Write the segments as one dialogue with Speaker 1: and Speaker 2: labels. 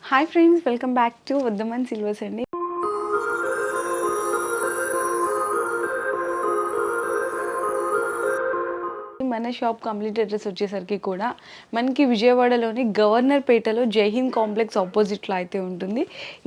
Speaker 1: Hi friends, welcome back to Vaddaman Silvers అండి. మన shop complete address వచ్చేసరికి కూడా మనకి విజయవాడలోని గవర్నర్ పేటలో జైహింద్ కాంప్లెక్స్ ఆపోజిట్లో అయితే ఉంటుంది.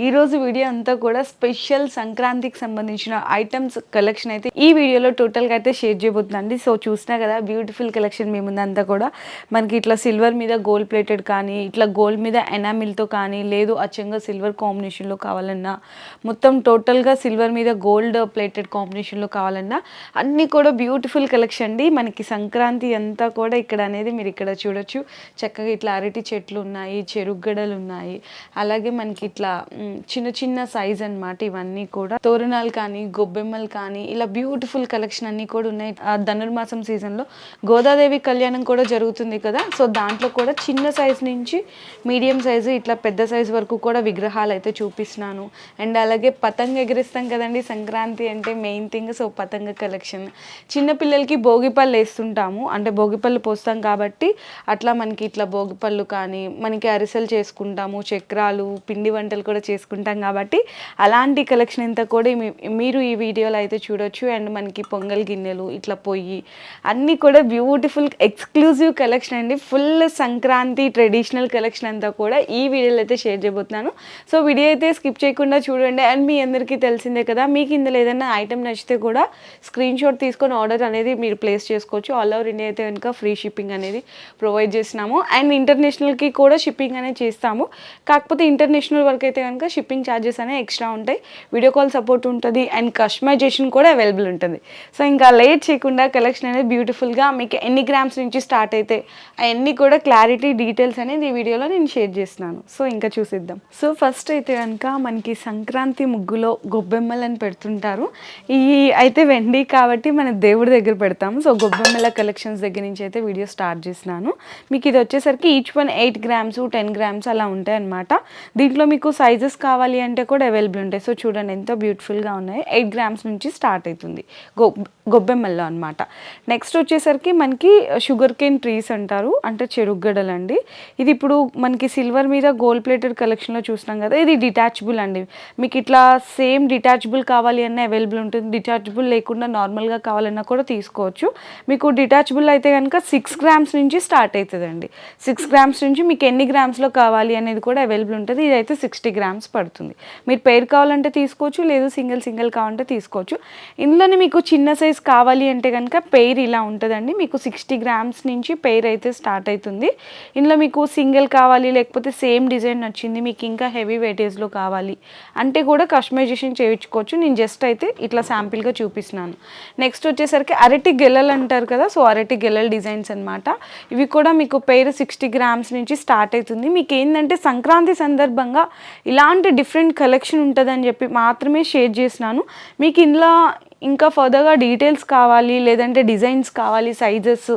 Speaker 1: ఈరోజు వీడియో అంతా కూడా స్పెషల్ సంక్రాంతికి సంబంధించిన ఐటమ్స్ కలెక్షన్ అయితే ఈ వీడియోలో టోటల్గా అయితే షేర్ చేయబోతుందండి. సో చూసినా కదా బ్యూటిఫుల్ కలెక్షన్ మీ ముందంతా కూడా మనకి ఇట్లా సిల్వర్ మీద గోల్డ్ ప్లేటెడ్ కానీ, ఇట్లా గోల్డ్ మీద ఎనామిల్తో కానీ, లేదు అచ్చంగా సిల్వర్ కాంబినేషన్లో కావాలన్నా, మొత్తం టోటల్గా సిల్వర్ మీద గోల్డ్ ప్లేటెడ్ కాంబినేషన్లో కావాలన్నా అన్నీ కూడా బ్యూటిఫుల్ కలెక్షన్ అండి. మనకి సంక్రాంతి అంతా కూడా ఇక్కడ అనేది మీరు ఇక్కడ చూడొచ్చు. చక్కగా ఇట్లా అరటి చెట్లు ఉన్నాయి, చెరుగడలు ఉన్నాయి, అలాగే మనకి ఇట్లా చిన్న చిన్న సైజ్ అన్నమాట. ఇవన్నీ కూడా తోరణాలు కానీ, గొబ్బెమ్మలు కానీ, ఇలా బ్యూటిఫుల్ కలెక్షన్ అన్నీ కూడా ఉన్నాయి. ధనుర్మాసం సీజన్లో గోదాదేవి కళ్యాణం కూడా జరుగుతుంది కదా, సో దాంట్లో కూడా చిన్న సైజ్ నుంచి మీడియం సైజు ఇట్లా పెద్ద సైజు వరకు కూడా విగ్రహాలు అయితే చూపిస్తున్నాను. అండ్ అలాగే పతంగ ఎగిరిస్తాం కదండి సంక్రాంతి అంటే మెయిన్ థింగ్. సో పతంగ కలెక్షన్, చిన్నపిల్లలకి భోగిపళ్ళు వేస్తుంటాము, అంటే భోగిపళ్ళు పోస్తాం కాబట్టి అట్లా మనకి ఇట్లా భోగిపళ్ళు కానీ, మనకి అరిసెలు చేసుకుంటాము, చక్రాలు, పిండి వంటలు కూడా చేసుకుంటాం కాబట్టి అలాంటి కలెక్షన్ అంతా కూడా మీరు ఈ వీడియోలో అయితే చూడొచ్చు. అండ్ మనకి పొంగల్ గిన్నెలు, ఇట్లా పొయ్యి, అన్నీ కూడా బ్యూటిఫుల్ ఎక్స్క్లూజివ్ కలెక్షన్ అండి. ఫుల్ సంక్రాంతి ట్రెడిషనల్ కలెక్షన్ అంతా కూడా ఈ వీడియోలో అయితే షేర్ చేయబోతున్నాను. సో వీడియో అయితే స్కిప్ చేయకుండా చూడండి. అండ్ మీ అందరికీ తెలిసిందే కదా, మీకు ఇందులో ఏదైనా ఐటమ్ నచ్చితే కూడా స్క్రీన్ షాట్ తీసుకొని ఆర్డర్ అనేది మీరు ప్లేస్ చేసుకోవచ్చు. ఆల్ ఓవర్ ఇండియా అయితే కనుక ఫ్రీ షిప్పింగ్ అనేది ప్రొవైడ్ చేస్తున్నాము. అండ్ ఇంటర్నేషనల్కి కూడా షిప్పింగ్ అనేది చేస్తాము. కాకపోతే ఇంటర్నేషనల్ వరకు అయితే కనుక షిప్పింగ్ ఛార్జెస్ అనేవి ఎక్స్ట్రా ఉంటాయి. వీడియో కాల్ సపోర్ట్ ఉంటుంది అండ్ కస్టమైజేషన్ కూడా అవైలబుల్ ఉంటుంది. సో ఇంకా లేట్ చేయకుండా కలెక్షన్ అనేది బ్యూటిఫుల్గా మీకు ఎన్ని గ్రామ్స్ నుంచి స్టార్ట్ అయితే అవన్నీ కూడా క్లారిటీ డీటెయిల్స్ అనేది ఈ వీడియోలో నేను షేర్ చేస్తున్నాను. సో ఇంకా చూసిద్దాం. సో ఫస్ట్ అయితే కనుక మనకి సంక్రాంతి ముగ్గులో గొబ్బెమ్మలని పెడుతుంటారు. ఈ అయితే వెండి కాబట్టి మన దేవుడి దగ్గర పెడతాము. సో గొబ్బెమ్మల కలెక్షన్స్ దగ్గర నుంచి అయితే వీడియో స్టార్ట్ చేసినాను. మీకు ఇది వచ్చేసరికి ఈచ్ వన్ 8 గ్రామ్స్ 10 గ్రామ్స్ అలా ఉంటాయి అన్నమాట. దీంట్లో మీకు సైజెస్ కావాలి అంటే కూడా అవైలబుల్ ఉంటాయి. సో చూడండి ఎంతో బ్యూటిఫుల్గా ఉన్నాయి. 8 గ్రామ్స్ నుంచి స్టార్ట్ అవుతుంది గొబ్బెమ్మల్లో అనమాట. నెక్స్ట్ వచ్చేసరికి మనకి షుగర్ కేన్ ట్రీస్ అంటారు, అంటే చెరుగడలు అండి. ఇది ఇప్పుడు మనకి సిల్వర్ మీద గోల్డ్ ప్లేటెడ్ కలెక్షన్లో చూసినాం కదా, ఇది డిటాచబుల్ అండి. మీకు ఇట్లా సేమ్ డిటాచబుల్ కావాలి అన్న అవైలబుల్ ఉంటుంది, డిటాచబుల్ లేకుండా నార్మల్గా కావాలన్నా కూడా తీసుకోవచ్చు. మీకు డిటాచబుల్ అయితే కనుక 6 గ్రామ్స్ నుంచి స్టార్ట్ అవుతుందండి. 6 గ్రామ్స్ నుంచి మీకు ఎన్ని గ్రామ్స్లో కావాలి అనేది కూడా అవైలబుల్ ఉంటుంది. ఇదైతే 60 గ్రామ్స్ పడుతుంది. మీరు పెయిర్ కావాలంటే తీసుకోవచ్చు, లేదు సింగిల్ కావాలంటే తీసుకోవచ్చు. ఇందులోనే మీకు చిన్న సైజ్ కావాలి అంటే కనుక పెయిర్ ఇలా ఉంటుందండి. మీకు 60 గ్రామ్స్ నుంచి పెయిర్ అయితే స్టార్ట్ అవుతుంది. ఇందులో మీకు సింగిల్ కావాలి, లేకపోతే సేమ్ డిజైన్ నచ్చింది, మీకు ఇంకా హెవీ వెయిటేజ్లో కావాలి అంటే కూడా కస్టమైజేషన్ చేయించుకోవచ్చు. నేను జస్ట్ అయితే ఇట్లా శాంపిల్గా చూపిస్తున్నాను. నెక్స్ట్ వచ్చేసరికి అరటి గెల్లలు అంటారు కదా, సో అరటి గెల్లల డిజైన్స్ అనమాట. ఇవి కూడా మీకు పెయిర్ 60 గ్రామ్స్ నుంచి స్టార్ట్ అవుతుంది. మీకు ఏంటంటే సంక్రాంతి సందర్భంగా ఇలాంటి డిఫరెంట్ కలెక్షన్ ఉంటుందని చెప్పి మాత్రమే షేర్ చేసినాను. మీకు ఇందులో ఇంకా ఫర్దర్గా డీటెయిల్స్ కావాలి, లేదంటే డిజైన్స్ కావాలి, సైజెస్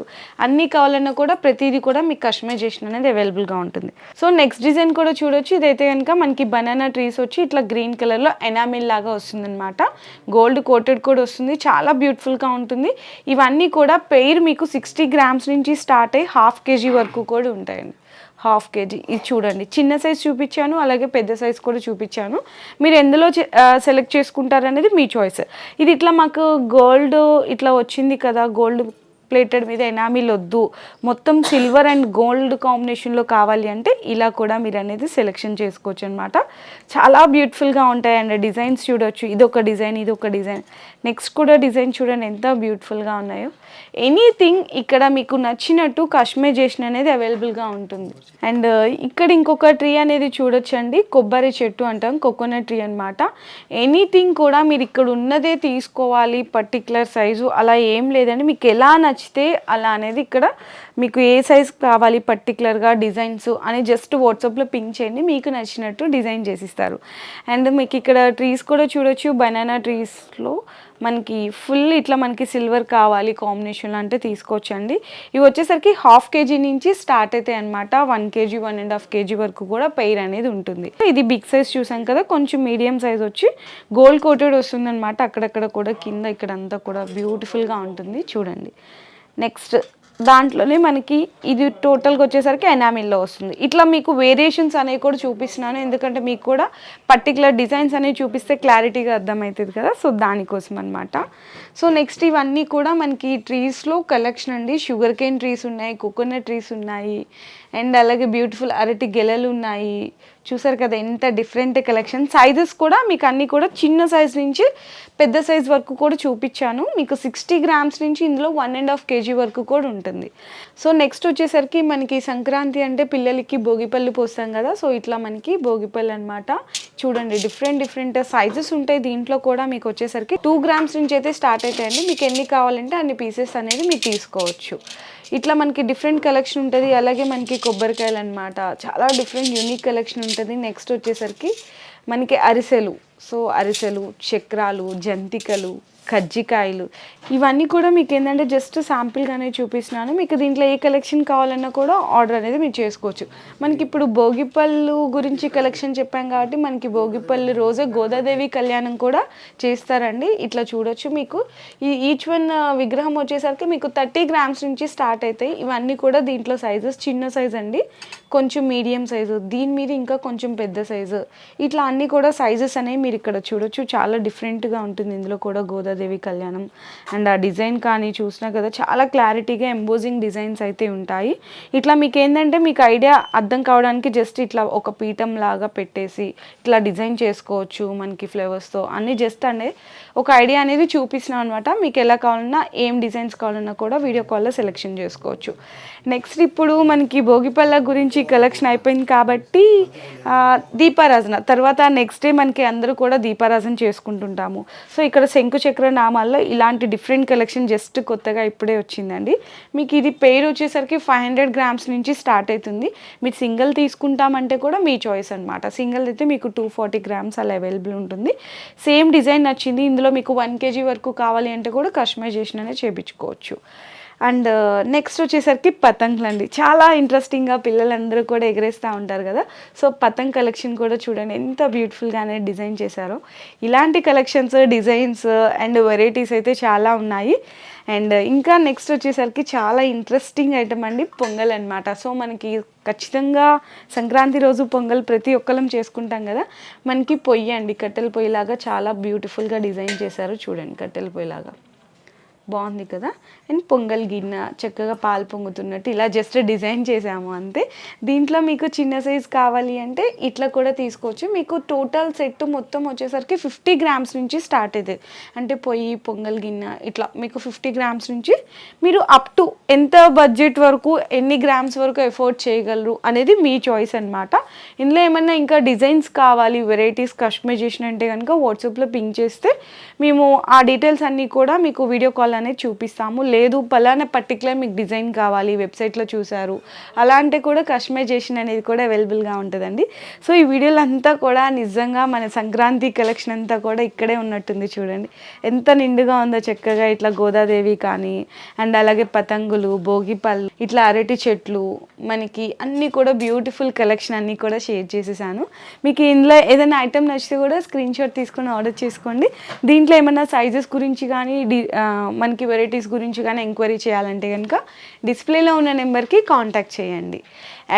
Speaker 1: అన్నీ కావాలన్నా కూడా ప్రతిదీ కూడా మీకు కస్టమైజేషన్ అనేది అవైలబుల్గా ఉంటుంది. సో నెక్స్ట్ డిజైన్ కూడా చూడొచ్చు. ఇదైతే కనుక మనకి బనానా ట్రీస్ వచ్చి ఇట్లా గ్రీన్ కలర్లో ఎనామిల్ లాగా వస్తుంది అనమాట. గోల్డ్ కోటెడ్ కూడా వస్తుంది, చాలా బ్యూటిఫుల్గా ఉంటుంది. ఇవన్నీ కూడా పెయిర్ మీకు 60 గ్రామ్స్ నుంచి స్టార్ట్ అయ్యి 1/2 kg వరకు కూడా ఉంటాయండి. 1/2 kg. ఇది చూడండి, చిన్న సైజ్ చూపించాను, అలాగే పెద్ద సైజ్ కూడా చూపించాను. మీరు ఎందులో సెలెక్ట్ చేసుకుంటారనేది మీ చాయిస్. ఇది ఇట్లా మాకు గోల్డ్ ఇట్లా వచ్చింది కదా, గోల్డ్ ప్లేటెడ్ మీద ఎనామిల్ వద్దు, మొత్తం సిల్వర్ అండ్ గోల్డ్ కాంబినేషన్లో కావాలి అంటే ఇలా కూడా మీరు అనేది సెలెక్షన్ చేసుకోవచ్చు అనమాట. చాలా బ్యూటిఫుల్గా ఉంటాయండి. డిజైన్స్ చూడొచ్చు, ఇదొక డిజైన్, ఇదొక డిజైన్, నెక్స్ట్ కూడా డిజైన్ చూడండి ఎంత బ్యూటిఫుల్గా ఉన్నాయో. ఎనీథింగ్ ఇక్కడ మీకు నచ్చినట్టు కస్టమైజేషన్ అనేది అవైలబుల్గా ఉంటుంది. అండ్ ఇక్కడ ఇంకొక ట్రీ అనేది చూడొచ్చండి, కొబ్బరి చెట్టు అంటాం, కోకోనట్ ట్రీ అనమాట. ఎనీథింగ్ కూడా మీరు ఇక్కడ ఉన్నదే తీసుకోవాలి, పర్టికులర్ సైజు అలా ఏం లేదండి. మీకు ఎలా నచ్చితే అలా అనేది ఇక్కడ మీకు ఏ సైజ్ కావాలి పర్టికులర్గా డిజైన్స్ అని జస్ట్ వాట్సాప్లో పింక్ చేయండి, మీకు నచ్చినట్టు డిజైన్ చేసిస్తారు. అండ్ మీకు ఇక్కడ ట్రీస్ కూడా చూడొచ్చు, బనానా ట్రీస్లో మనకి ఫుల్ ఇట్లా మనకి సిల్వర్ కావాలి కాంబినేషన్ అంటే తీసుకోవచ్చండి. ఇవి వచ్చేసరికి 1/2 kg నుంచి స్టార్ట్ అవుతాయి అనమాట. 1 kg 1.5 kg వరకు కూడా పెయిర్ అనేది ఉంటుంది. ఇది బిగ్ సైజ్ చూసాం కదా, కొంచెం మీడియం సైజ్ వచ్చి గోల్డ్ కోటెడ్ వస్తుంది అనమాట. అక్కడక్కడ కూడా కింద ఇక్కడంతా కూడా బ్యూటిఫుల్గా ఉంటుంది చూడండి. నెక్స్ట్ దాంట్లోనే మనకి ఇది టోటల్గా వచ్చేసరికి ఎనామిల్లో వస్తుంది. ఇట్లా మీకు వేరియేషన్స్ అనేవి కూడా చూపిస్తున్నాను, ఎందుకంటే మీకు కూడా పర్టికులర్ డిజైన్స్ అనేవి చూపిస్తే క్లారిటీగా అర్థమవుతుంది కదా, సో దానికోసం అనమాట. సో నెక్స్ట్ ఇవన్నీ కూడా మనకి ట్రీస్లో కలెక్షన్ అండి. షుగర్ కేన్ ట్రీస్ ఉన్నాయి, కోకోనట్ ట్రీస్ ఉన్నాయి, అండ్ అలాగే బ్యూటిఫుల్ అరటి గెలలు ఉన్నాయి. చూసారు కదా ఎంత డిఫరెంట్ కలెక్షన్. సైజెస్ కూడా మీకు అన్నీ కూడా చిన్న సైజ్ నుంచి పెద్ద సైజ్ వరకు కూడా చూపించాను. మీకు 60 గ్రామ్స్ నుంచి ఇందులో 1.5 kg వరకు కూడా ఉంటుంది. సో నెక్స్ట్ వచ్చేసరికి మనకి సంక్రాంతి అంటే పిల్లలకి భోగిపళ్ళు పోస్తాం కదా, సో ఇట్లా మనకి భోగిపళ్ళు అనమాట. చూడండి డిఫరెంట్ సైజెస్ ఉంటాయి దీంట్లో కూడా. మీకు వచ్చేసరికి 2 గ్రామ్స్ నుంచి అయితే స్టార్ట్ అవుతాయండి. మీకు ఎన్ని కావాలంటే అన్ని పీసెస్ అనేది మీరు తీసుకోవచ్చు. ఇట్లా మనకి డిఫరెంట్ కలెక్షన్ ఉంటుంది. అలాగే మనకి కొబ్బరికాయలు అనమాట, చాలా డిఫరెంట్ యూనిక్ కలెక్షన్ ఉంటుంది. నెక్స్ట్ వచ్చేసరికి మనకి అరిసెలు, సో అరిసెలు, చక్రాలు, జంతికలు, కజ్జికాయలు, ఇవన్నీ కూడా మీకు ఏంటంటే జస్ట్ శాంపిల్గానే చూపిస్తున్నాను. మీకు దీంట్లో ఏ కలెక్షన్ కావాలన్నా కూడా ఆర్డర్ అనేది మీరు చేసుకోవచ్చు. మనకి ఇప్పుడు భోగిపళ్ళు గురించి కలెక్షన్ చెప్పాం కాబట్టి మనకి భోగిపళ్ళు రోజే గోదాదేవి కళ్యాణం కూడా చేస్తారండి. ఇట్లా చూడొచ్చు. మీకు ఈచ్ వన్ విగ్రహం వచ్చేసరికి మీకు 30 గ్రామ్స్ నుంచి స్టార్ట్ అవుతాయి. ఇవన్నీ కూడా దీంట్లో సైజెస్ చిన్న సైజ్ అండి, కొంచెం మీడియం సైజు, దీని మీద ఇంకా కొంచెం పెద్ద సైజు, ఇట్లా అన్నీ కూడా సైజెస్ అనేవి మీరు ఇక్కడ చూడొచ్చు. చాలా డిఫరెంట్గా ఉంటుంది ఇందులో కూడా గోదాదేవి కళ్యాణం. అండ్ ఆ డిజైన్ కానీ చూసినా కదా చాలా క్లారిటీగా ఎంబోజింగ్ డిజైన్స్ అయితే ఉంటాయి. ఇట్లా మీకు ఏంటంటే మీకు ఐడియా అర్థం కావడానికి జస్ట్ ఇట్లా ఒక పీఠం లాగా పెట్టేసి ఇట్లా డిజైన్ చేసుకోవచ్చు మనకి ఫ్లేవర్స్తో అన్నీ. జస్ట్ అనేది ఒక ఐడియా అనేది చూపిస్తున్నాం అనమాట. మీకు ఎలా కావాలన్నా ఏం డిజైన్స్ కావాలన్నా కూడా వీడియో కాల్లో సెలెక్షన్ చేసుకోవచ్చు. నెక్స్ట్ ఇప్పుడు మనకి భోగిపళ్ళ గురించి కలెక్షన్ అయిపోయింది కాబట్టి దీపారాధన తర్వాత నెక్స్ట్ డే మనకి అందరూ కూడా దీపారాధన చేసుకుంటుంటాము. సో ఇక్కడ శంకు చక్ర నామాల్లో ఇలాంటి డిఫరెంట్ కలెక్షన్ జస్ట్ కొత్తగా ఇప్పుడే వచ్చిందండి. మీకు ఇది పేరు వచ్చేసరికి 500 గ్రామ్స్ నుంచి స్టార్ట్ అవుతుంది. మీరు సింగిల్ తీసుకుంటామంటే కూడా మీ చాయిస్ అనమాట. సింగిల్ అయితే మీకు 240 గ్రామ్స్ అలా అవైలబుల్ ఉంటుంది. సేమ్ డిజైన్ నచ్చింది, ఇందులో మీకు 1 kg వరకు కావాలి అంటే కూడా కస్టమైజేషన్ అనేది చేయించుకోవచ్చు. అండ్ నెక్స్ట్ వచ్చేసరికి పతంగులు అండి. చాలా ఇంట్రెస్టింగ్గా పిల్లలందరూ కూడా ఎగరేస్తూ ఉంటారు కదా, సో పతంగ్ కలెక్షన్ కూడా చూడండి ఎంత బ్యూటిఫుల్గానే డిజైన్ చేశారో. ఇలాంటి కలెక్షన్స్, డిజైన్స్ అండ్ వెరైటీస్ అయితే చాలా ఉన్నాయి. అండ్ ఇంకా నెక్స్ట్ వచ్చేసరికి చాలా ఇంట్రెస్టింగ్ ఐటమ్ అండి, పొంగల్ అనమాట. సో మనకి ఖచ్చితంగా సంక్రాంతి రోజు పొంగల్ ప్రతి ఒక్కరం చేసుకుంటాం కదా. మనకి పొయ్యి అండి, కట్టెల పొయ్యిలాగా చాలా బ్యూటిఫుల్గా డిజైన్ చేశారు. చూడండి కట్టెల పొయ్యిలాగా బాగుంది కదా. అండ్ పొంగల్ గిన్నె చక్కగా పాలు పొంగుతున్నట్టు ఇలా జస్ట్ డిజైన్ చేసాము అంతే. దీంట్లో మీకు చిన్న సైజ్ కావాలి అంటే ఇట్లా కూడా తీసుకోవచ్చు. మీకు టోటల్ సెట్ మొత్తం వచ్చేసరికి 50 గ్రామ్స్ నుంచి స్టార్ట్ అవుతుంది. అంటే పొయ్యి, పొంగల్ గిన్నె ఇట్లా మీకు 50 గ్రామ్స్ నుంచి మీరు అప్ టు ఎంత బడ్జెట్ వరకు ఎన్ని గ్రామ్స్ వరకు ఎఫోర్డ్ చేయగలరు అనేది మీ చాయిస్ అనమాట. ఇందులో ఏమన్నా ఇంకా డిజైన్స్ కావాలి, వెరైటీస్ కస్టమైజేషన్ అంటే కనుక వాట్సాప్లో పింక్ చేస్తే మేము ఆ డీటెయిల్స్ అన్నీ కూడా మీకు వీడియో కాల్ అనేది చూపిస్తాము. లేదు పలానా పర్టికులర్ మీకు డిజైన్ కావాలి, వెబ్సైట్లో చూసారు అలా అంటే కూడా కస్టమైజేషన్ అనేది కూడా అవైలబుల్గా ఉంటుందండి. సో ఈ వీడియోలో అంతా కూడా నిజంగా మన సంక్రాంతి కలెక్షన్ అంతా కూడా ఇక్కడే ఉన్నట్టుంది. చూడండి ఎంత నిండుగా ఉందో చక్కగా. ఇట్లా గోదాదేవి కానీ అండ్ అలాగే పతంగులు, భోగిపళ్ళు, ఇట్లా అరటి చెట్లు, మనకి అన్నీ కూడా బ్యూటిఫుల్ కలెక్షన్ అన్నీ కూడా షేర్ చేసేసాను. మీకు ఇందులో ఏదైనా ఐటెం నచ్చితే కూడా స్క్రీన్ షాట్ తీసుకొని ఆర్డర్ చేసుకోండి. దీంట్లో ఏమన్నా సైజెస్ గురించి కానీ మనకి వెరైటీస్ గురించి కానీ ఎంక్వైరీ చేయాలంటే కనుక డిస్ప్లేలో ఉన్న నెంబర్కి కాంటాక్ట్ చేయండి.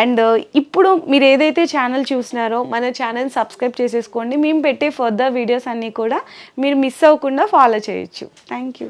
Speaker 1: అండ్ ఇప్పుడు మీరు ఏదైతే ఛానల్ చూసినారో మన ఛానల్ సబ్స్క్రైబ్ చేసేసుకోండి. మేము పెట్టే ఫర్దర్ వీడియోస్ అన్నీ కూడా మీరు మిస్ అవ్వకుండా ఫాలో చేయొచ్చు. Thank you.